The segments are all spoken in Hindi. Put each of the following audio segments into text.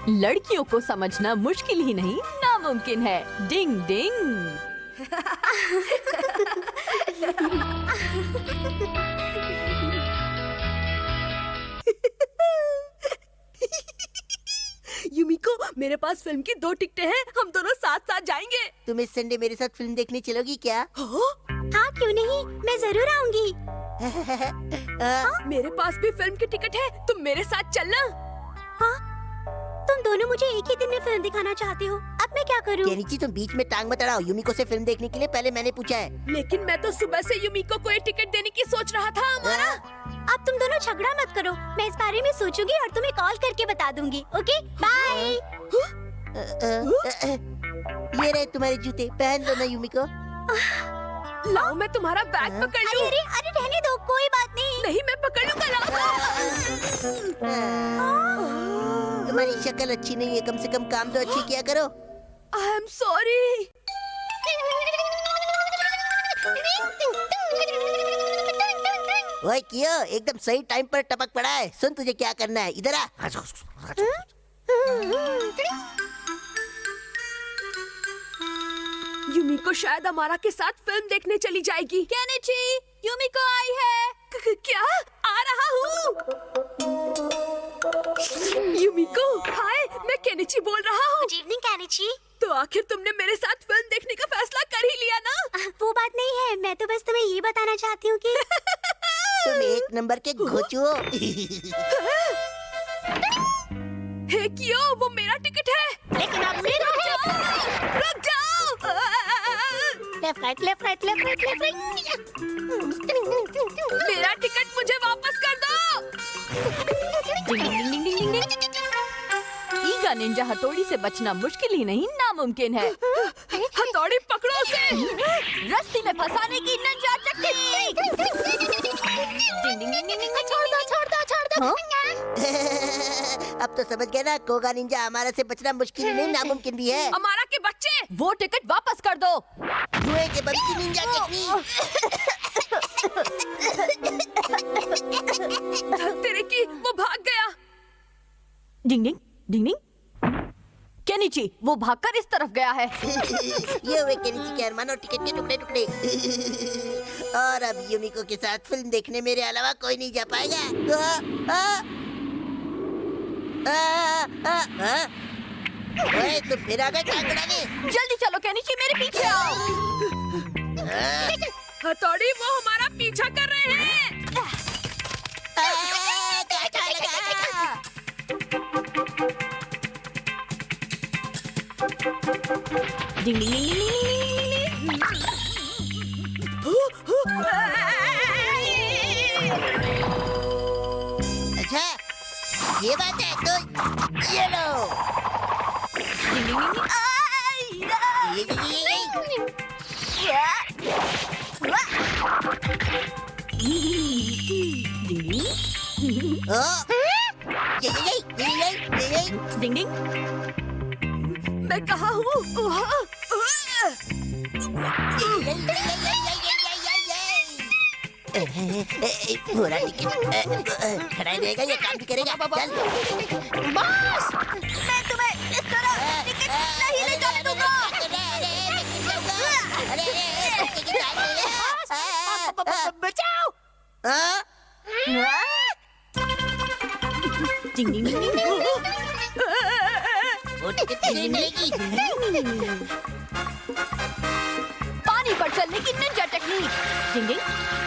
लड़कियों को समझना मुश्किल ही नहीं नामुमकिन है। डिंग डिंग। युमिको, मेरे पास फिल्म की 2 टिकटें हैं, हम दोनों साथ साथ जाएंगे। तुम इस संडे मेरे साथ फिल्म देखने चलोगी क्या? हाँ क्यों नहीं, मैं जरूर आऊंगी। मेरे पास भी फिल्म की टिकट है, तुम मेरे साथ चलना। हाँ, तुम दोनों मुझे एक ही दिन में फिल्म दिखाना चाहते हो, अब मैं क्या करूँ? केनिची, तुम बीच में टांग मत अड़ाओ। युमिको से फिल्म देखने के लिए पहले मैंने पूछा है। लेकिन मैं तो सुबह से युमिको को एक टिकट देने की सोच रहा था हमारा। अब तुम दोनों झगड़ा मत करो, मैं इस बारे में सोचूंगी और तुम्हें कॉल करके बता दूंगी। Okay bye. ये रहे तुम्हारे जूते, पहन लो ना युमिको। लाओ मैं तुम्हारा बैग पकड़ लूं। अरे अरे रहने दो, कोई बात नहीं। नहीं मैं पकड़ लूंगा, तुम्हारी शक्ल अच्छी नहीं है, कम से कम काम तो अच्छी किया करो। I am sorry. ओए कियो, एकदम सही टाइम पर टपक पड़ा है। सुन तुझे क्या करना है, इधर आ। युमिको शायद हमारा के साथ फिल्म देखने चली जाएगी। केनिची, युमिको आई है। क्या? आ रहा हूँ। युमिको, हाय, मैं केनिची बोल रहा हूँ। Good evening Kenichi. तो आखिर तुमने मेरे साथ फिल्म देखने का फैसला कर ही लिया ना? वो बात नहीं है, मैं तो बस तुम्हें ये बताना चाहती हूँ कि तुम एक नंबर के घोचू हो। हे कियो, वो मेरा टिकट है। लेकिन आप फिर रुक जाओ। रुक जाओ। Left right left right left right left right. मेरा टिकट मुझे वापस कर दो। डिंग डिंग डिंग डिंग डिंग डिंग। ईगा निंजा हथौड़ी से बचना मुश्किल ही नहीं नामुमकिन है। हथौड़ी पकड़ो उसे। रस्सी में फंसाने की निंजा टेक्निक। डिंग डिंग डिंग डिंग। छोड़ दो छोड़ दो छोड़ दो। अब तो समझ गए ना, कोगा निंजा हमारा से बचना मुश्किल ही नहीं नामुमकिन भी है। हमारा के बच्चे, वो टिकट वापस कर दो। धुएं के बल की निंजा टेक्निक। तेरे की, वो भाग गया। डिंग डिंग डिंग डिंग। केनिची, वो भागकर इस तरफ गया है। ये हुए केनिची के अरमान और टिकट के टुकड़े टुकड़े। और अब युमिको के साथ फिल्म देखने मेरे अलावा कोई नहीं जा पाएगा। ओए, तुम फिर आ गए टांग अड़ाने। जल्दी चलो केनिची, मेरे पीछे आओ। हथौड़ी, वो हमारा पीछा कर रहे हैं। क्या लगा? डिंग डिंग डिंग डिंग डिंग। अच्छा, ये बात है तो ये लो। डिंग डिंग डिंग डिंग डिंग। मैं कहा हूँ वहाँ। पूरा टिकट खड़ा रहेगा, ये काम भी करेगा। चल बॉस, मैं तुम्हें इस तरह टिकट नहीं ले जाने दूंगा। बचाओ। डिंग डिंग डिंग डिंग। वो टिकट नहीं मिलेगी। पानी पर चलने की निंजा टेक्निक। डिंग डिंग।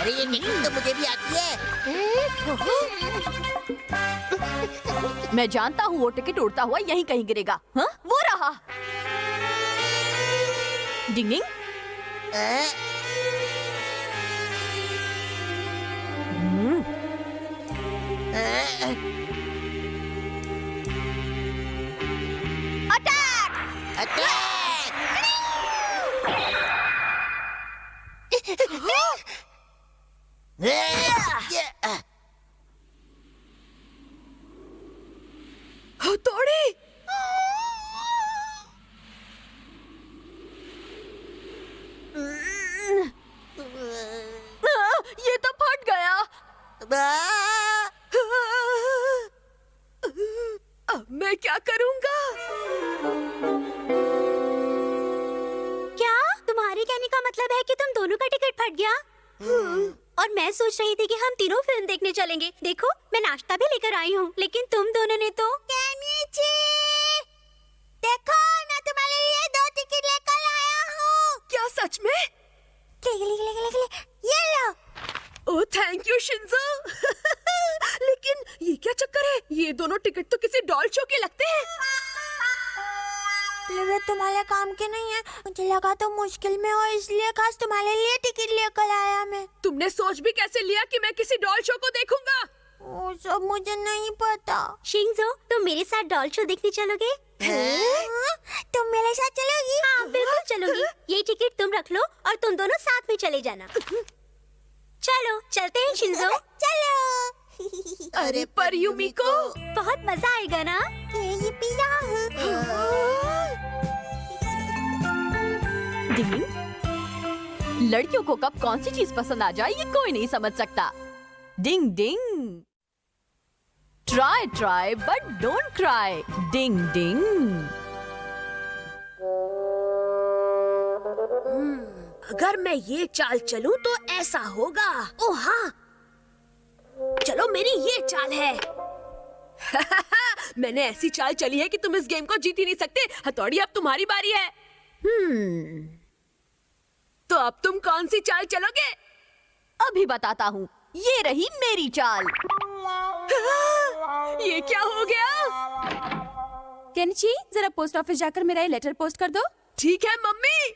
अरे ये टेक्निक तो मुझे भी आती है। मैं जानता हूँ वो टिकट उड़ता हुआ यहीं कहीं गिरेगा। हाँ, वो रहा। डिंग डिंग। अटैक! अटैक! हथौड़ी, ये तो फट गया। करूंगा? क्या तुम्हारे कहने का मतलब है कि तुम दोनों का टिकट फट गया? और मैं सोच रही थी कि हम तीनों फिल्म देखने चलेंगे। देखो मैं नाश्ता भी लेकर आई हूँ, लेकिन तुम दोनों ने तो देखो मैं तुम्हारे लिए 2 टिकट लेकर आया हूँ। क्या सच में? ये लो। Oh thank you Shinzo. लेकिन ये क्या चक्कर है? ये दोनों टिकट तो किसी डॉल शो के लगते हैं। तुम्हारे काम के नहीं है, मुझे लगा तो मुश्किल में हो इसलिए खास तुम्हारे लिए टिकट लेकर आया मैं। तुमने सोच भी कैसे लिया कि मैं किसी डॉल शो को देखूंगा? वो सब मुझे नहीं पता। शिंजो तुम मेरे साथ डॉल शो देखने चलोगे? तुम मेरे साथ चलोगी? हाँ बिल्कुल चलूंगी। ये टिकट तुम रख लो और तुम दोनों साथ में चले जाना। चलो चलते हैं शिंजो। चलो। अरे पर यूमिको, बहुत मजा आएगा ना? ये पिया। डिंग, लड़कियों को कब कौन सी चीज पसंद आ जाए ये कोई नहीं समझ सकता। Ding ding, try try but don't cry. Ding ding. अगर मैं ये चाल चलूं तो ऐसा होगा। ओह हाँ, चलो मेरी ये चाल है। मैंने ऐसी चाल चली है कि तुम इस गेम को जीत ही नहीं सकते। हथौड़ी अब तुम्हारी बारी है। तो अब तुम कौन सी चाल चलोगे? अभी बताता हूँ, ये रही मेरी चाल। ये क्या हो गया? केनिची जरा पोस्ट ऑफिस जाकर मेरा ये लेटर पोस्ट कर दो। ठीक है मम्मी।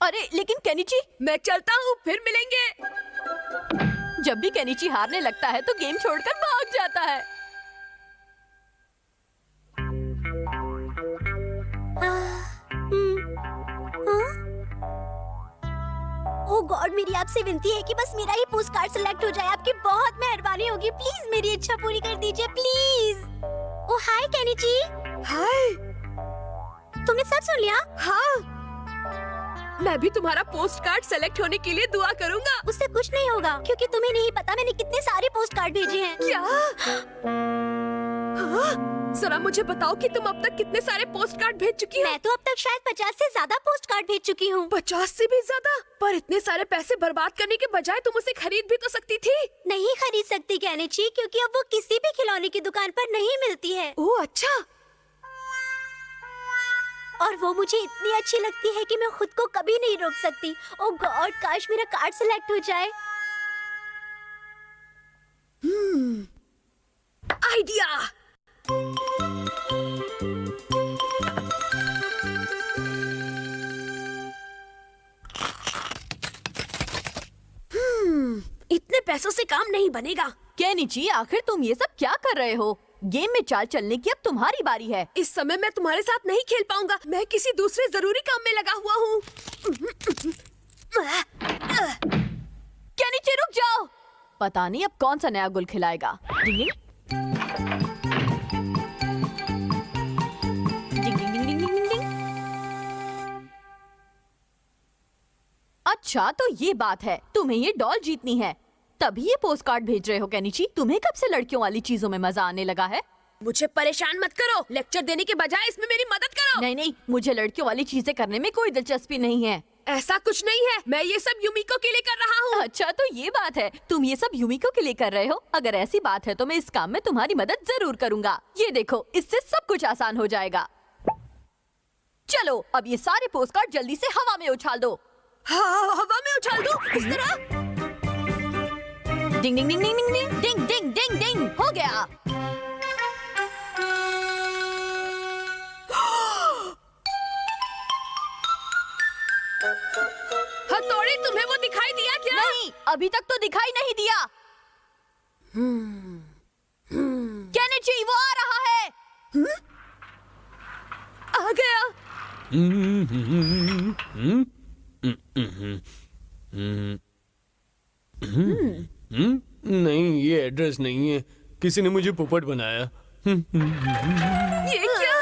अरे लेकिन केनिची, मैं चलता हूँ, फिर मिलेंगे। जब भी केनिची हारने लगता है तो गेम छोड़कर भाग जाता है। ओह गॉड, मेरी आपसे विनती है कि बस मेरा ही पोस्ट कार्ड सिलेक्ट हो जाए। आपकी बहुत मेहरबानी होगी। प्लीज मेरी इच्छा पूरी कर दीजिए प्लीज। Oh hi Kenichi. हाय। तुमने सब सुन लिया? हाँ, मैं भी तुम्हारा पोस्ट कार्ड सेलेक्ट होने के लिए दुआ करूंगा। उससे कुछ नहीं होगा क्योंकि तुम्हें नहीं पता मैंने कितने सारे पोस्ट कार्ड भेजे हैं। क्या? हाँ? जरा मुझे बताओ कि तुम अब तक कितने सारे पोस्ट कार्ड भेज चुकी हो? मैं तो अब तक शायद 50 से ज्यादा पोस्ट कार्ड भेज चुकी हूँ। 50 से भी ज्यादा? पर इतने सारे पैसे बर्बाद करने के बजाय तुम उसे खरीद भी तो सकती थी। नहीं खरीद सकती केनिची, क्योंकि अब वो किसी भी खिलौने की दुकान पर नहीं मिलती है। ओह अच्छा। और वो मुझे इतनी अच्छी लगती है कि मैं खुद को कभी नहीं रोक सकती। ओह गॉड, काश मेरा कार्ड सिलेक्ट हो जाए। आइडिया। इतने पैसों से काम नहीं बनेगा। केनिची, आखिर तुम ये सब क्या कर रहे हो? गेम में चाल चलने की अब तुम्हारी बारी है। इस समय मैं तुम्हारे साथ नहीं खेल पाऊंगा। मैं किसी दूसरे जरूरी काम में लगा हुआ हूँ। केनिची रुक जाओ, पता नहीं अब कौन सा नया गुल खिलाएगा। डिंग डिंग डिंग डिंग डिंग डिंग डिंग डिंग। अच्छा तो ये बात है, तुम्हें ये डॉल जीतनी है, तभी ये पोस्ट कार्ड भेज रहे हो केनिची। तुम्हें कब से लड़कियों वाली चीजों में मजा आने लगा है? मुझे परेशान मत करो। लेक्चर देने के बजाय इसमें मेरी मदद करो। नहीं नहीं, मुझे लड़कियों वाली चीजें करने में कोई दिलचस्पी नहीं है। ऐसा कुछ नहीं है, मैं ये सब यूमिको के लिए कर रहा हूँ। अच्छा तो ये बात है, तुम ये सब यूमिको के लिए कर रहे हो? अगर ऐसी बात है तो मैं इस काम में तुम्हारी मदद जरूर करूंगा। ये देखो, इससे सब कुछ आसान हो जाएगा। चलो अब ये सारे पोस्ट कार्ड जल्दी से हवा में उछाल दो। हाँ, हवा में उछाल दो इस तरह। डिंग डिंग डिंग डिंग डिंग डिंग डिंग डिंग डिंग, हो गया। हथौड़ी, तुम्हें वो दिखाई दिया क्या? नहीं, अभी तक तो दिखाई नहीं दिया। केनिची, वो आ रहा है। आ गया। नहीं, ये एड्रेस नहीं है। किसी ने मुझे पोपट बनाया। ये क्या?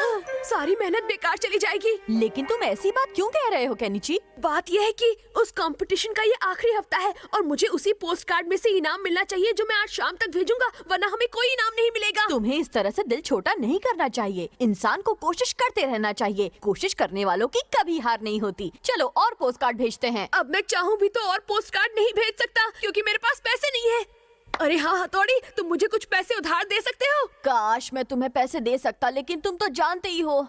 सारी मेहनत बेकार चली जाएगी। लेकिन तुम ऐसी बात क्यों कह रहे हो केनिची? बात यह है कि उस कंपटीशन का ये आखिरी हफ्ता है और मुझे उसी पोस्ट कार्ड में से इनाम मिलना चाहिए जो मैं आज शाम तक भेजूंगा, वरना हमें कोई इनाम नहीं मिलेगा। तुम्हें इस तरह से दिल छोटा नहीं करना चाहिए। इंसान को कोशिश करते रहना चाहिए। कोशिश करने वालों की कभी हार नहीं होती। चलो और पोस्ट कार्ड भेजते हैं। अब मैं चाहूँ भी तो और पोस्ट कार्ड नहीं भेज सकता क्योंकि मेरे पास पैसे नहीं है। अरे हाँ हथौड़ी, तुम मुझे कुछ पैसे उधार दे सकते हो? काश मैं तुम्हें पैसे दे सकता, लेकिन तुम तो जानते ही हो।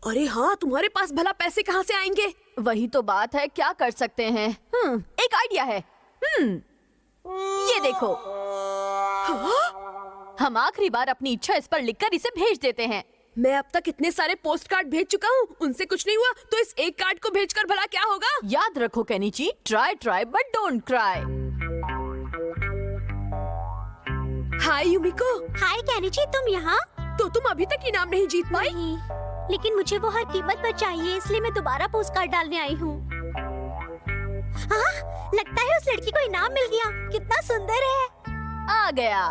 अरे हाँ, तुम्हारे पास भला पैसे कहाँ से आएंगे? वही तो बात है, क्या कर सकते हैं। एक आइडिया है। ये देखो, हम आखिरी बार अपनी इच्छा इस पर लिखकर इसे भेज देते हैं। मैं अब तक इतने सारे पोस्ट कार्ड भेज चुका हूँ, उनसे कुछ नहीं हुआ, तो इस एक कार्ड को भेजकर भला क्या होगा? याद रखो Kenichi, try try but don't cry. Hi Yumiko. Hi Kenichi, तुम यहाँ? तो तुम अभी तक इनाम नहीं जीत पाई? नहीं, लेकिन मुझे वो हर कीमत पर चाहिए, इसलिए मैं दोबारा पोस्ट कार्ड डालने आई हूँ। हाँ, लगता है उस लड़की को इनाम मिल गया। कितना सुंदर है। आ गया।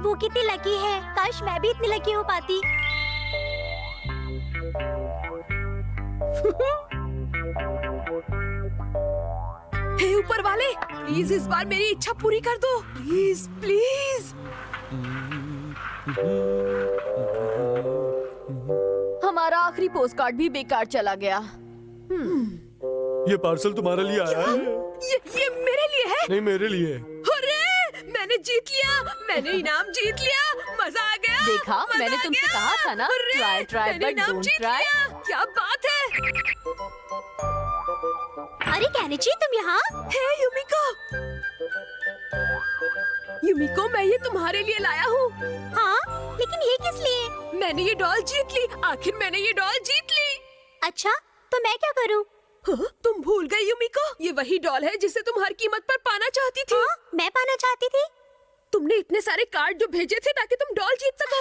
वो कितनी लकी है। काश मैं भी इतनी लकी हो पाती। हे ऊपर वाले, प्लीज इस बार मेरी इच्छा पूरी कर दो। Please please. हमारा आखिरी पोस्ट कार्ड भी बेकार चला गया। ये पार्सल तुम्हारे लिए आया है? ये मेरे लिए है? नहीं, मेरे लिए। अरे मैंने जीत लिया, मैंने इनाम जीत लिया। मजा आ गया। देखा, मजा मैंने आ तुमसे गया। कहा था ना, अरे, ट्राई ट्राई मैंने बट इनाम डोंट जीत ट्राई। लिया। क्या बात है? अरे केनिची, तुम यहाँ? हे यूमिको। यूमिको, मैं ये तुम्हारे लिए लाया हूँ। हाँ, लेकिन ये किस लिए? मैंने ये डॉल जीत ली। आखिर मैंने ये डॉल जीत ली। अच्छा, तो मैं क्या करूँ? हाँ, तुम भूल गई यूमिको, ये वही डॉल है जिसे तुम हर कीमत पर पाना चाहती थी। हाँ, मैं पाना चाहती थी। तुमने इतने सारे कार्ड जो भेजे थे ताकि तुम डॉल जीत सको।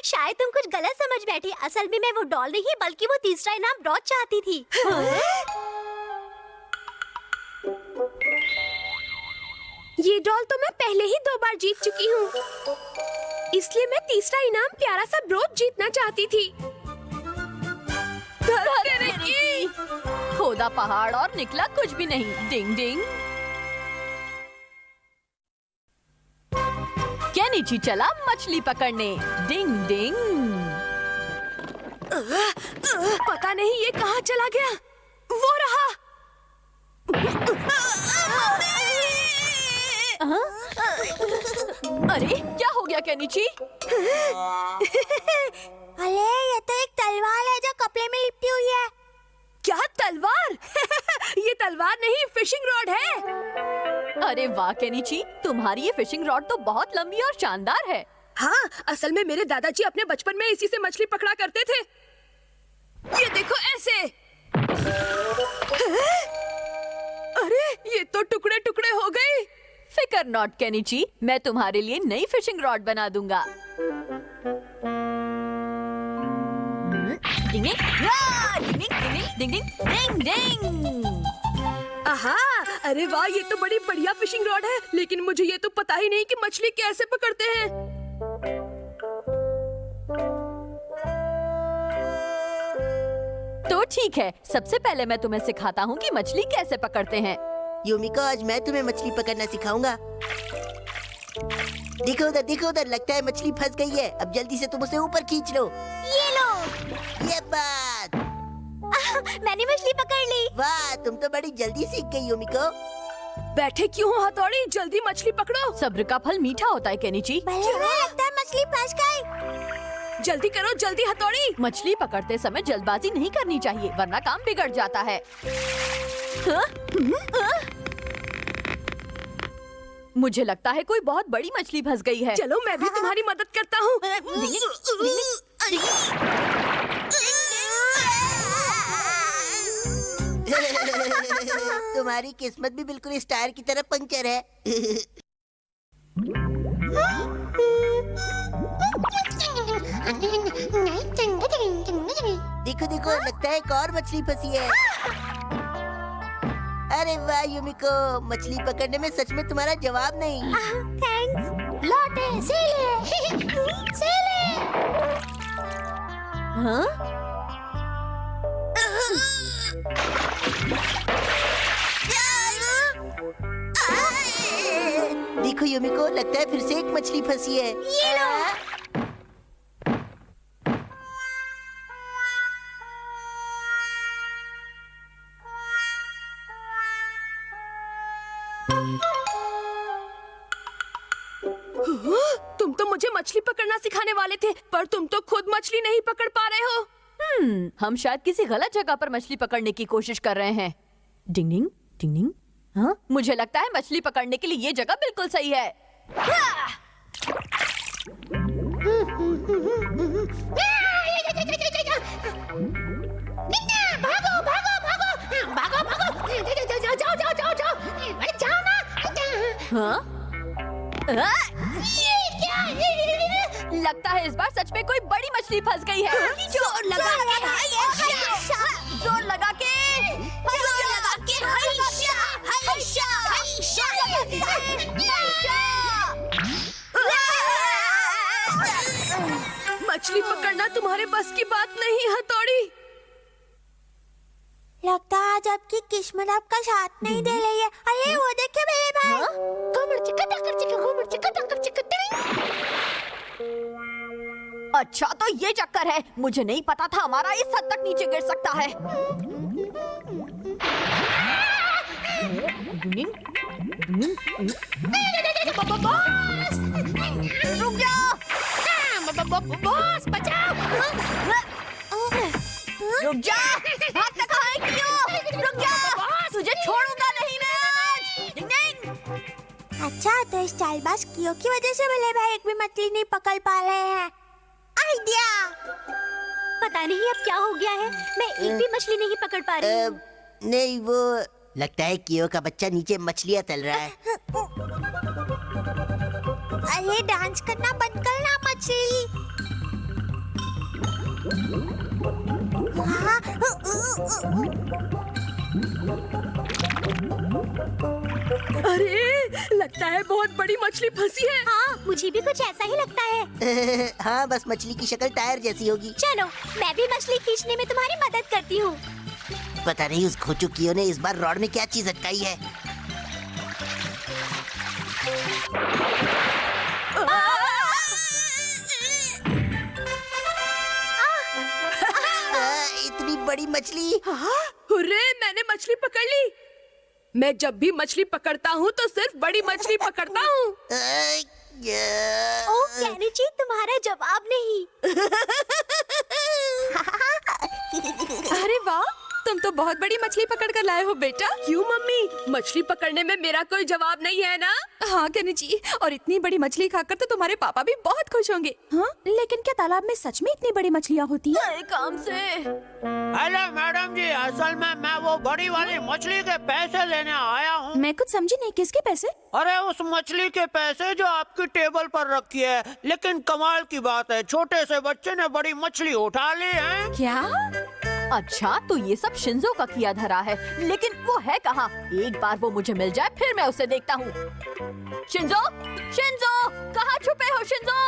शायद तुम कुछ गलत समझ बैठी। असल में मैं वो डॉल नहीं, बल्कि वो तीसरा इनाम ब्रॉच चाहती थी। ये डॉल तो मैं पहले ही 2 बार जीत चुकी हूँ, इसलिए मैं तीसरा इनाम प्यारा सा ब्रोच जीतना चाहती थी। धरती खोदा पहाड़ और निकला कुछ भी नहीं। डिंग डिंग। केनिची चला मछली पकड़ने। डिंग डिंग। पता नहीं ये कहाँ चला गया। वो रहा। अरे क्या हो गया केनिची? अरे ये तो एक तलवार है जो कपड़े में लिपटी हुई है। क्या तलवार? ये तलवार नहीं, फिशिंग रॉड है। अरे वाह केनिची, तुम्हारी ये फिशिंग रॉड तो बहुत लंबी और शानदार है। हाँ, असल में मेरे दादाजी अपने बचपन में इसी से मछली पकड़ा करते थे। ये देखो ऐसे। अरे ये तो टुकड़े टुकड़े हो गए। फिकर नॉट केनिची, मैं तुम्हारे लिए नई फिशिंग रॉड बना दूंगा। डिंग डिंग डिंग डिंग डिंग डिंग डिंग। आहा, अरे वाह, ये तो बड़ी बढ़िया फिशिंग रॉड है, लेकिन मुझे ये तो पता ही नहीं कि मछली कैसे पकड़ते हैं। तो ठीक है, सबसे पहले मैं तुम्हें सिखाता हूँ कि मछली कैसे पकड़ते हैं। यूमिको, आज मैं तुम्हें मछली पकड़ना सिखाऊंगा। देखो उधर, लगता है मछली फंस गई है। अब जल्दी से तुम उसे ऊपर खींच लो। ये लो। ये बात। मैंने मछली पकड़ ली। वाह, तुम तो बड़ी जल्दी सीख गई यूमिको। बैठे क्यों हो हथौड़ी, जल्दी मछली पकड़ो। सब्र का फल मीठा होता है केनिची। लगता है मछली फंस गई। जल्दी करो, जल्दी हथौड़ी। मछली पकड़ते समय जल्दबाजी नहीं करनी चाहिए, वरना काम बिगड़ जाता है। मुझे लगता है कोई बहुत बड़ी मछली फंस गई है। चलो मैं भी तुम्हारी मदद करता हूँ। तुम्हारी किस्मत भी बिल्कुल इस टायर की तरह पंक्चर है। देखो, लगता है एक और मछली फंसी है। अरे वाह यूमिको, मछली पकड़ने में सच में तुम्हारा जवाब नहीं। थैंक्स। लौटे सीले। सीले। हाँ? देखो युमिको, लगता है फिर से एक मछली फंसी है। ये लो। तुम तो मुझे मछली पकड़ना सिखाने वाले थे, पर तुम तो खुद मछली नहीं पकड़ पा रहे हो। हम शायद किसी गलत जगह पर मछली पकड़ने की कोशिश कर रहे हैं। डिंग डिंग डिंग डिंग। हाँ, मुझे लगता है मछली पकड़ने के लिए ये जगह बिल्कुल सही है। भागो भागो भागो भागो भागो, जाओ जाओ जाओ जाओ जाओ, अरे जाओ ना। हाँ? ये क्या? लगता है इस बार सच में कोई बड़ी मछली फंस गई है। जोर लगा के, जोर लगा के, मछली पकड़ना तुम्हारे बस की बात नहीं, हथौड़ी। लगता है आज आपकी किस्मत आपका साथ नहीं दे रही है। अरे वो देखिए मेरे भाई। अच्छा तो ये चक्कर है। मुझे नहीं पता था हमारा इस हद तक नीचे गिर सकता है। रुक जा। बॉस बचाओ। रुक जा। भागता कहाँ है क्यों? रुक जा। तुझे छोड़ूंगा नहीं मैं आज। डिंग डिंग। अच्छा तो इस चालबाज कियो की वजह से भले भाई एक भी मछली नहीं पकड़ पा रहे हैं। आइडिया। पता नहीं अब क्या हो गया है, मैं एक भी मछली नहीं पकड़ पा रही हूँ। नहीं, वो लगता है कियो का बच्चा नीचे मछलियाँ तल रहा है। अरे डांस करना बंद करना मछली। अरे लगता है बहुत बड़ी मछली फंसी है। हाँ मुझे भी कुछ ऐसा ही लगता है। हाँ, बस मछली की शक्ल टायर जैसी होगी। चलो मैं भी मछली खींचने में तुम्हारी मदद करती हूँ। पता नहीं उस खोचू कियो ने इस बार रॉड में क्या चीज अटकाई है। इतनी बड़ी मछली। हुर्रे, मैंने मछली पकड़ ली। मैं जब भी मछली पकड़ता हूँ तो सिर्फ बड़ी मछली पकड़ता हूँ। ओ केनिची, तुम्हारा जवाब नहीं। अरे वाह, तुम तो बहुत बड़ी मछली पकड़ कर लाए हो बेटा। क्यों मम्मी, मछली पकड़ने में मेरा कोई जवाब नहीं है ना? हाँ केनिची, और इतनी बड़ी मछली खाकर तो तुम्हारे पापा भी बहुत खुश होंगे। हाँ, लेकिन क्या तालाब में सच में इतनी बड़ी मछलियाँ होती हैं? नए काम से। हेलो मैडम जी, असल में मैं वो बड़ी वाली मछली के पैसे लेने आया हूँ। मैं कुछ समझी नहीं, किसके पैसे? अरे उस मछली के पैसे जो आपकी टेबल पर रखी है। लेकिन कमाल की बात है, छोटे से बच्चे ने बड़ी मछली उठा ली है। क्या? अच्छा तो ये सब शिंजो का किया धरा है, लेकिन वो है कहाँ? एक बार वो मुझे मिल जाए फिर मैं उसे देखता हूँ। शिंजो, शिंजो, कहाँ छुपे हो शिंजो?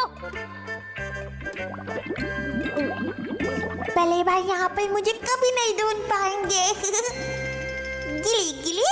पहले भाई यहाँ पर मुझे कभी नहीं ढूंढ पाएंगे। गिली गिली